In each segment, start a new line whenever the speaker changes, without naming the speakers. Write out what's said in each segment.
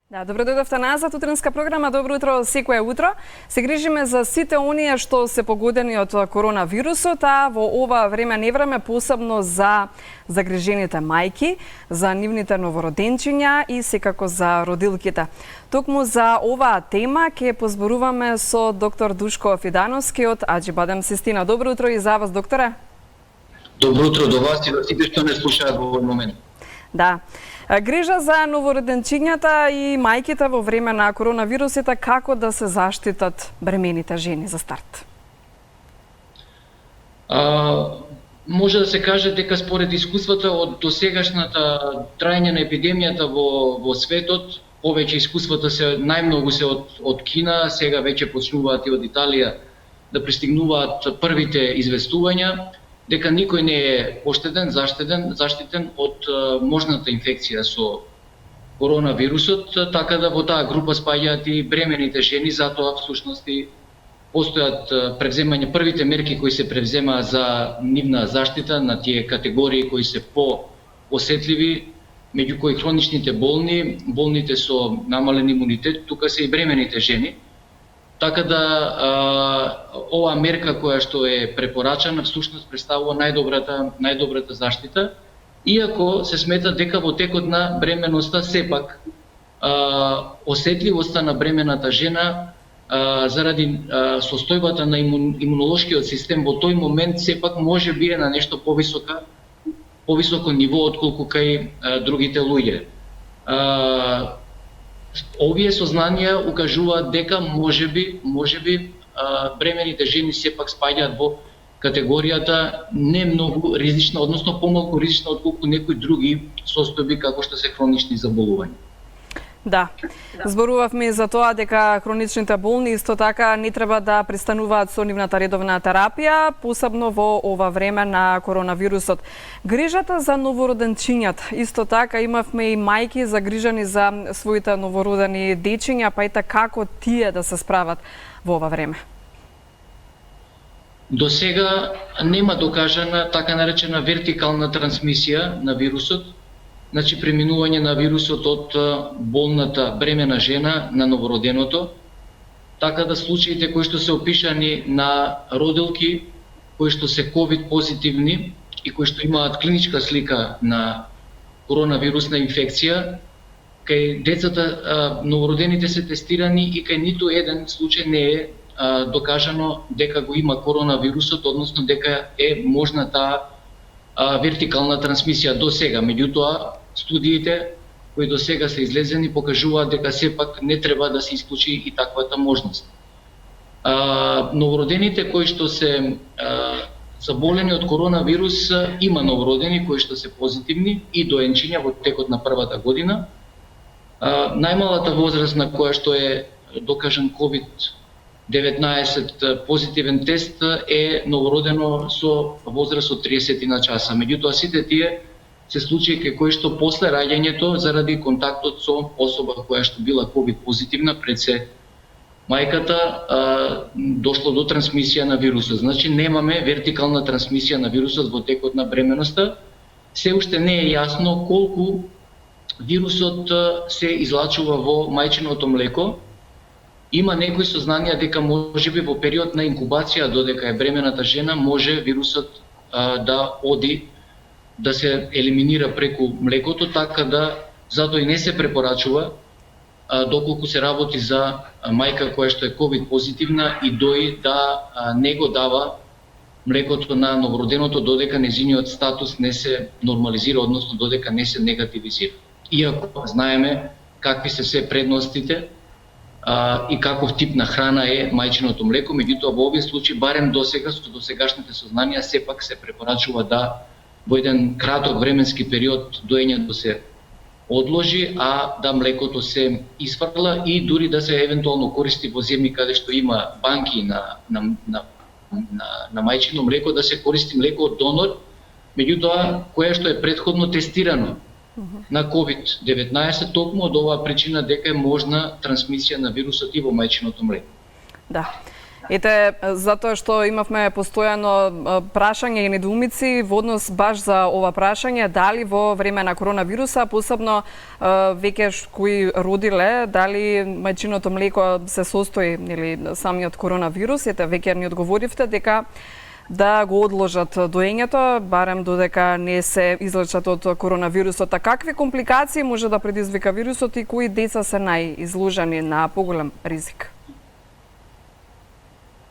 Да, добро дојдовте назад, утринска програма Добро утро секое утро. Се грижиме за сите оние што се погодени од коронавирусот, а во ова време невреме посебно за загрижените мајки, за нивните новороденчиња и секако за родилките. Токму за оваа тема ќе позборуваме со доктор Душко Фидановски од Аџибадем Систина. Добро утро и за вас, докторе.
Добро утро до вас и до сите што не слушаат во овој момент.
Да. Грижа за новороденчињата и мајките во време на коронавирусите, како да се заштитат бремените жени за старт?
Може да се каже дека според искуствата од досегашната трајање на епидемијата во светот, повеќе искуствата се најмногу се од Кина, сега веќе почнуваат и од Италија да пристигнуваат првите известувања дека никој не е поштеден, заштитен од можната инфекција со коронавирусот, така да во таа група спаѓаат и бремените жени, затоа всушност и постојат превземање, првите мерки кои се превземаа за нивна заштита на тие категории кои се по-осетливи, меѓу кои хроничните болни, болните со намален имунитет, тука се и бремените жени. Така да оваа мерка која што е препорачана всушност представува најдобрата заштита, иако се смета дека во текот на бременоста сепак осетливоста на бремената жена заради состојбата на имунолошкиот систем во тој момент сепак може би е на нешто повисоко ниво отколку кај другите луѓе. Овие сознанија укажуваат дека можеби бремените жени сепак спаѓаат во категоријата не многу ризична, односно помалку ризична отколку некои други состојби како што се хронични заболувања.
Да, зборувавме за тоа дека хроничните болни исто така не треба да престануваат со нивната редовна терапија, посебно во ова време на коронавирусот. Грижата за новороденчињата, исто така имавме и мајки загрижани за своите новородени дечиња, па ете како тие да се справат во ова време?
До сега нема докажана така наречена вертикална трансмисија на вирусот, значи преминување на вирусот од болната бремена жена на новороденото, така да случаите кои што се опишани на родилки кои што се ковид позитивни и кои што имаат клиничка слика на коронавирусна инфекција, кај децата новородените се тестирани и кај ниту еден случај не е докажано дека го има коронавирусот, односно дека е можна таа вертикална трансмисија до сега. Меѓутоа, студиите кои до сега се излезени покажуваат дека сепак не треба да се исклучи и таквата можност. Новородените кои што се заболени од коронавирус, има новородени кои што се позитивни и доенчиња во текот на првата година. Најмалата возраст на која што е докажан COVID-19 позитивен тест е новородено со возраст од 30 на часа. Меѓутоа сите тие се случаи кај кои што после раѓањето заради контактот со особа која што била ковид позитивна пред се мајката дошло до трансмисија на вирусот. Значи немаме вертикална трансмисија на вирусот во текот на бременоста. Се уште не е јасно колку вирусот се излачува во мајчиното млеко. Има некои сознанија дека можеби во период на инкубација додека е бремената жена може вирусот да оди, да се елиминира преку млекото, така да затоа и не се препорачува доколку се работи за мајка која што е ковид позитивна и дои да не го дава млекото на новороденото додека незиниот статус не се нормализира, односно додека не се негативизира. Иако знаеме какви се предностите и каков тип на храна е мајчиното млеко, меѓутоа во овие случаи барем досега со досегашните сознанија сепак се препорачува да во еден краток временски период доењето се одложи, а да млекото се исфрла и дури да се евентуално користи во земји каде што има банки на мајчино млеко, да се користи млеко од донор, меѓутоа кое што е претходно тестирано на COVID-19, токму од оваа причина дека е можна трансмисија на вирусот и во мајчиното млеко.
Да. Ете, затоа што имавме постојано прашање и недоумици во однос баш за ова прашање, дали во време на коронавируса, посебно веќе кои родиле, дали мајчиното млеко се состои или самиот коронавирус, ете веќе ни одговоривте дека да го одложат доењето, барем додека не се излечат од коронавирусот. А какви компликации може да предизвика вирусот и кои деца се најизложени на поголем ризик?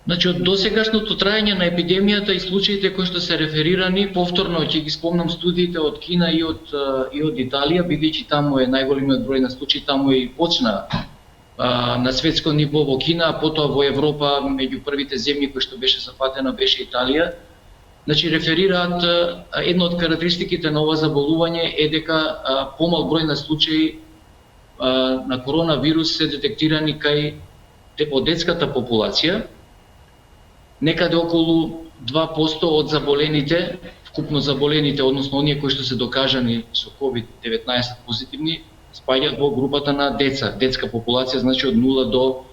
Значи, од досегашното траење на епидемијата и случаите кои што се реферирани, повторно ќе ги спомнам студиите од Кина и од Италија, бидејќи таму е најголемиот број на случаи, таму и почна на светско ниво во Кина, а потоа во Европа, меѓу првите земји кои што беше зафатена беше Италија. Значи, реферираат една од карактеристиките на ова заболување е дека помал број на случаи на коронавирус се детектирани кај од детската популација. Некаде околу 2% од заболените, вкупно заболените, односно оние кои што се докажани со COVID-19 позитивни, спаѓаат во групата на деца, детска популација, значи од 0 до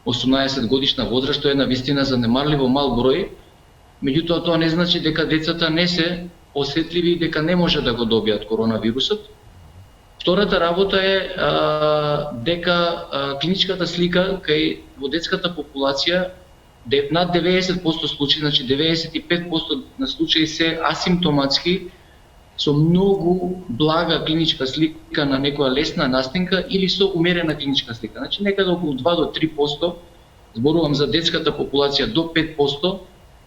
18 годишна возраст, што е навистина занемарливо мал број. Меѓутоа тоа не значи дека децата не се осетливи и дека не може да го добијат коронавирусот. Втората работа е дека клиничката слика кај во детската популација над 90% случаи, значи 95% на случаи се асимптоматски, со многу блага клиничка слика на некоја лесна настинка или со умерена клиничка слика. Значи некаде околу 2 до 3%, зборувам за детската популација, до 5%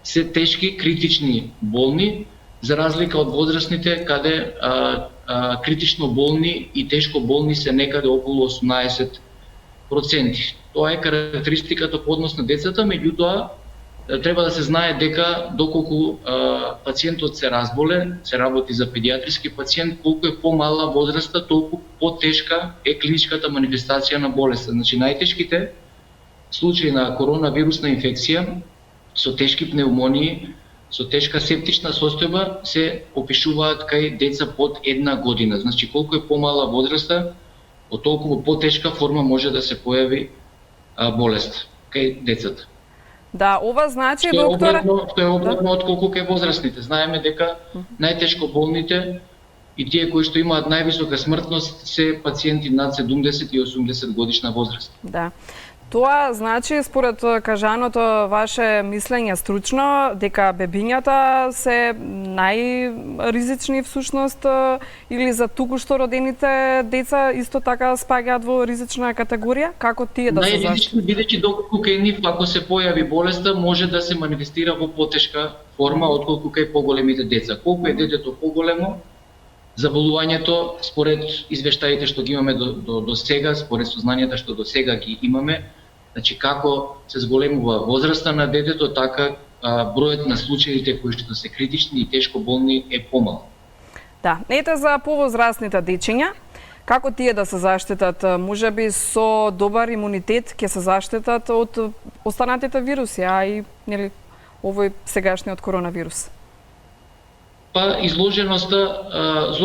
се тешки критични болни, за разлика од возрастните каде критично болни и тешко болни се некаде околу 18%. Тоа е карактеристиката по однос на децата, меѓутоа треба да се знае дека доколку пациентот се разболе, се работи за педиатриски пациент, колку е помала возраста, толку потешка е клиничката манифестација на болеста. Значи најтешките случаи на коронавирусна инфекција со тешки пневмонии, со тешка септична состојба се опишуваат кај деца под 1 година. Значи колку е помала возраста, од толку потешка форма може да се појави болест кај децата.
Да, ова значи, докторе...
Што е обратно од колку кај возрастните. Знаеме дека најтешко болните и тие кои што имаат највисока смртност се пациенти над 70 и 80 годишна возраст.
Да. Тоа значи, според кажаното ваше мислење стручно, дека бебињата се најризични всушност или за туку што родените деца исто така спаѓаат во ризична категорија? Како тие да се заштитат?
Најризични, бидејќи доколку кај нив, ако се појави болеста, може да се манифестира во потешка форма отколку кај поголемите деца. Колку е детето поголемо, заболувањето, според извештаите што ги имаме до сега, според сознанијата што до сега ги имаме, значи како се зголемува возраста на детето, така бројот на случаите кои што се критични и тешко болни е помал.
Да, ете за повозрастните дечиња, како тие да се заштитат? Можеби со добар имунитет ќе се заштитат од останатите вируси, а и нели овој сегашниот коронавирус?
Па изложеноста,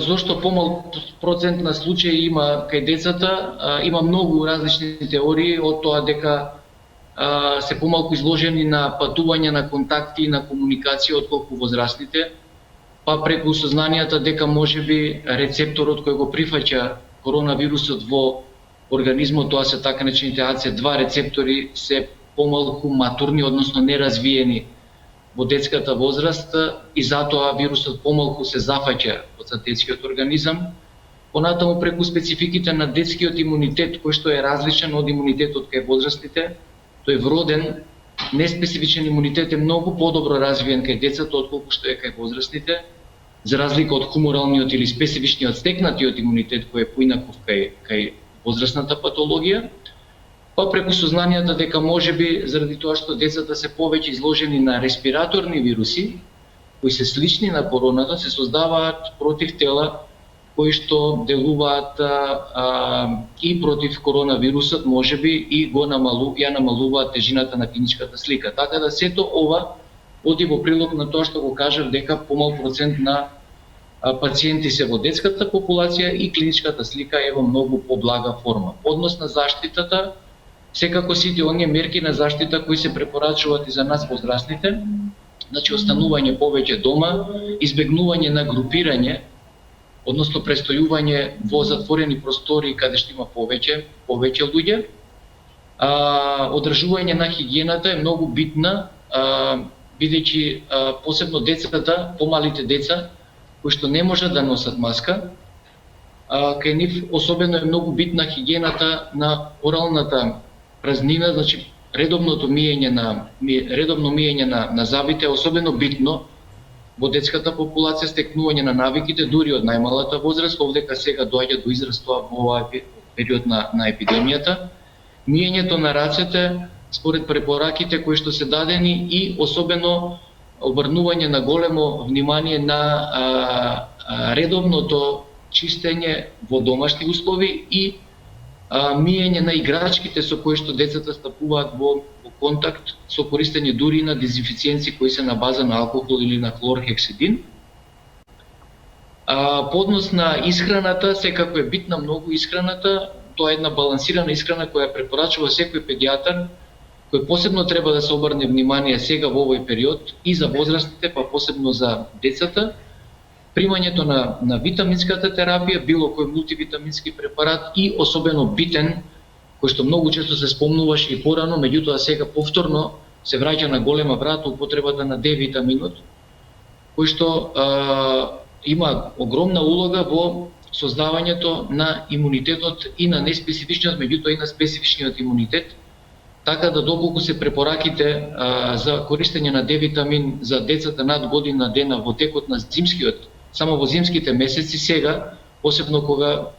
зошто помал процент на случаи има кај децата, има многу различни теории од тоа дека се помалку изложени на патување, на контакти и на комуникација отколку возрастните, па преку сознанијата дека можеби рецепторот кој го прифаќа коронавирусот во организмот, тоа се така наречените AC2 рецептори, се помалку матурни, односно неразвиени во детската возраст и затоа вирусот помалку се зафаќа од детскиот организам. Понатаму преку спецификите на детскиот имунитет, кој што е различен од имунитетот кај возрастните, тој вроден, неспецифичен имунитет е многу подобро развиен кај децата отколку што е кај возрастните, за разлика од хуморалниот или специфичниот стекнатиот имунитет кој е поинаков кај возрастната патологија. Па преку сознанијата дека можеби заради тоа што децата се повеќе изложени на респираторни вируси, кои се слични на короната, се создаваат противтела кои што делуваат и против коронавирусот, можеби и ја намалуваат тежината на клиничката слика. Така да сето ова оди во прилог на тоа што го кажав дека помал процент на пациенти се во детската популација и клиничката слика е во многу поблага форма. Однос на заштитата Секако сите оние мерки на заштита кои се препорачуваат и за нас возрастните, значи останување повеќе дома, избегнување на групирање, односно престојување во затворени простори каде што има повеќе луѓе. Одржување на хигиената е многу битна, бидејќи посебно децата, помалите деца, кои што не можат да носат маска, кај нив особено е многу битна хигиената на оралната празнина, значи редовно миење на зъбите е особено битно во детската популација, стекнување на навиките дури од најмалата возраст, овдека сега доаѓа до израз тоа во овој период на епидемијата. Миењето на рацете според препораките кои што се дадени и особено обрнување на големо внимание на редовното чистење во домашни услови и миење на играчките со кои што децата стапуваат во контакт со користење дури на дезинфициенци кои се на база на алкохол или на хлорхексидин. По однос на исхраната, секако е битна многу исхраната. Тоа е една балансирана исхрана која препорачува секој педијатар, кој посебно треба да се обрне внимание сега во овој период и за возрастните, па посебно за децата. Примањето на витаминската терапија, било кој мултивитамински препарат и особено битен, кој што многу често се спомнуваше и порано, меѓутоа сега повторно се враќа на голема врата употребата на Д-витаминот, кој што има огромна улога во создавањето на имунитетот и на неспецифичниот, меѓутоа и на специфичниот имунитет, така да доколку се препораките за користење на Д-витамин за децата над година дена во текот на само во зимските месеци, сега, посебно кога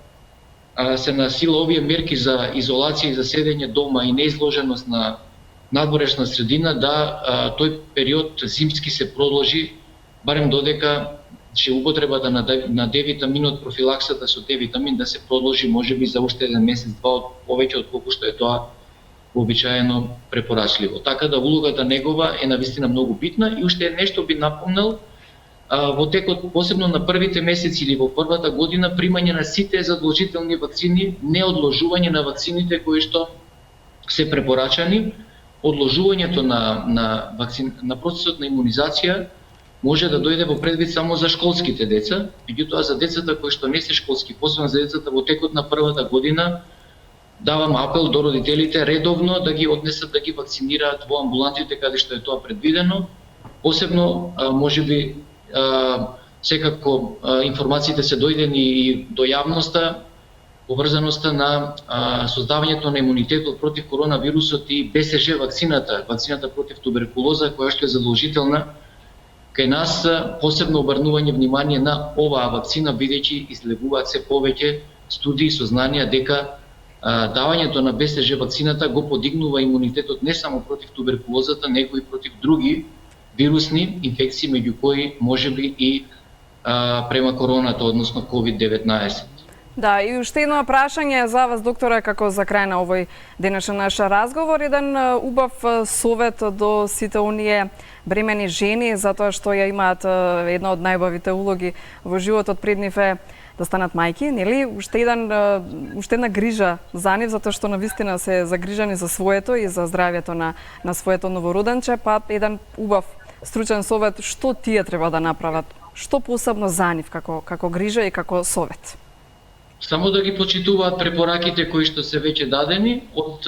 се насила овие мерки за изолација и за седење дома и неизложеност на надворешна средина, да тој период зимски се продолжи, барем додека че употребата на Д-витаминот, профилаксата со Д-витамин да се продолжи можеби за уште еден месец, два повеќе од колку што е тоа вообичаено препорачливо. Така да улогата негова е навистина многу битна и уште нешто би напомнал, во текот посебно на првите месеци или во првата година примање на сите задолжителни вакцини, не одложување на вакцините кои што се препорачани, одложувањето на процесот на имунизација може да дојде во предвид само за школските деца, меѓутоа за децата кои што не се школски, посебно за децата во текот на првата година, давам апел до родителите редовно да ги однесат да ги вакцинираат во амбулантите каде што е тоа предвидено. Посебно можеби секако информациите се дојдени и до јавноста, поврзаноста на создавањето на имунитетот против коронавирусот и БСЖ вакцината против туберкулоза, која што е задолжителна кај нас, посебно обрнување внимание на оваа вакцина, бидејќи излегуваат се повеќе студии со знанија дека давањето на БСЖ вакцината го подигнува имунитетот не само против туберкулозата, него и против други вирусни инфекции, меѓу кои можеби и према короната, односно COVID-19.
Да, и уште едно прашање за вас, докторе, како за крај на овој денешен наш разговор. Еден убав совет до сите оние бремени жени, затоа што ја имаат една од најубавите улоги во животот пред нив е да станат мајки, нели? Уште една грижа за нив, затоа што навистина се загрижани за своето и за здравјето на своето новороденче, па еден убав стручен совет, што тие треба да направат? Што посебно за нив како грижа и како совет?
Само да ги почитуваат препораките кои што се веќе дадени од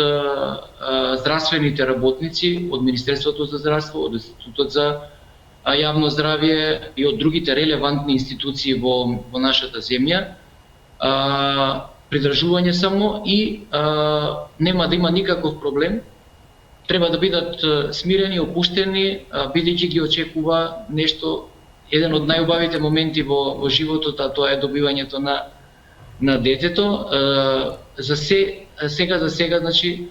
здравствените работници, од Министерството за здравство, од Институтот за јавно здравје и од другите релевантни институции во нашата земја. Придржување само и нема да има никаков проблем. Треба да бидат смирени, опуштени, бидејќи ги очекува нешто, еден од најубавите моменти во животот, а тоа е добивањето на детето. За сега, значи,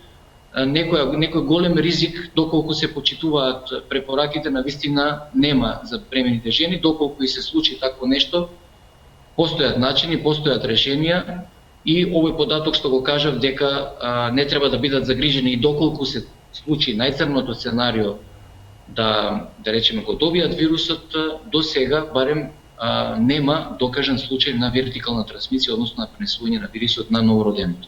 некој голем ризик, доколку се почитуваат препораките, навистина нема за бремените жени. Доколку и се случи такво нешто, постојат начини, постојат решенија и овој податок што го кажав дека не треба да бидат загрижени и доколку се случи најцрното сценарио да речеме го добијат вирусот, до сега барем нема докажан случај на вертикална трансмисија, односно на пренесување на вирусот на новороденото.